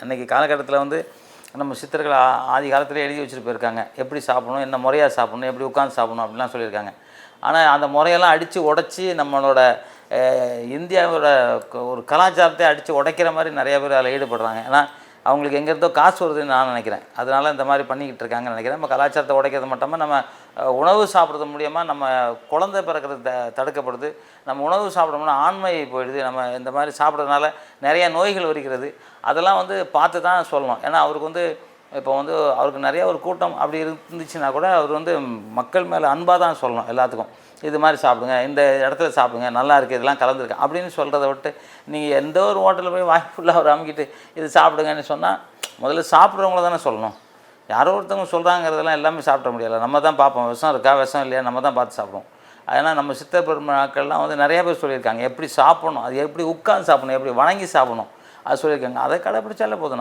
இன்றைக்கி காலகட்டத்தில் வந்து நம்ம சித்தர்கள் ஆதி காலத்தில் எழுதி வச்சுட்டு போயிருக்காங்க, எப்படி சாப்பிடணும், என்ன முறையாக சாப்பிடணும், எப்படி உட்காந்து சாப்பிடணும் அப்படின்லாம் சொல்லியிருக்காங்க. ஆனால் அந்த முறையெல்லாம் அடித்து உடச்சி நம்மளோட இந்தியாவோட ஒரு கலாச்சாரத்தை அடித்து உடைக்கிற மாதிரி நிறைய பேர் அதில் ஈடுபடுறாங்க. ஏன்னா அவங்களுக்கு எங்கேருந்தோ காசு வருதுன்னு நான் நினைக்கிறேன். அதனால் இந்த மாதிரி பண்ணிக்கிட்டு இருக்காங்கன்னு நினைக்கிறேன். நம்ம கலாச்சாரத்தை உடைக்கிறது மட்டும் நம்ம உணவு சாப்பிட்றது மூலியமாக நம்ம குழந்தை பிறக்கிறது தடுக்கப்படுது. நம்ம உணவு சாப்பிடணும்னா ஆண்மை போயிடுது. நம்ம இந்த மாதிரி சாப்பிட்றதுனால நிறைய நோய்கள் வருகிறது. அதெல்லாம் வந்து பார்த்து தான் சொல்லணும். ஏன்னா அவருக்கு வந்து இப்போ வந்து அவருக்கு நிறைய ஒரு கூட்டம் அப்படி இருந்துச்சுன்னா கூட அவர் வந்து மக்கள் மேலே அன்பாக தான் சொல்லணும் எல்லாத்துக்கும். இது மாதிரி சாப்பிடுங்க, இந்த இடத்துல சாப்பிடுங்க, நல்லா இருக்குது, இதெல்லாம் கலந்துருக்கேன் அப்படின்னு சொல்கிறத விட்டு நீங்கள் எந்த ஒரு ஹோட்டலில் போய் வாய் ஃபுல்லாக அவர் அமுக்கிட்டு இது சாப்பிடுங்கன்னு சொன்னால் முதல்ல சாப்பிட்றவங்கள தானே சொல்லணும். யாரோ ஒருத்தவங்க சொல்கிறாங்கிறதெல்லாம் எல்லாமே சாப்பிட முடியலை. நம்ம தான் பார்ப்போம், விஷம் இருக்கா விஷம் இல்லையா நம்ம தான் பார்த்து சாப்பிடுவோம். அதனால் நம்ம சித்த பெருமக்கள்லாம் வந்து நிறைய பேர் சொல்லியிருக்காங்க எப்படி சாப்பிடணும், அது எப்படி உட்காந்து சாப்பிடணும், எப்படி வணங்கி சாப்பிடணும் அது சொல்லியிருக்காங்க. அதை கடைப்பிடிச்சாலே போதும்.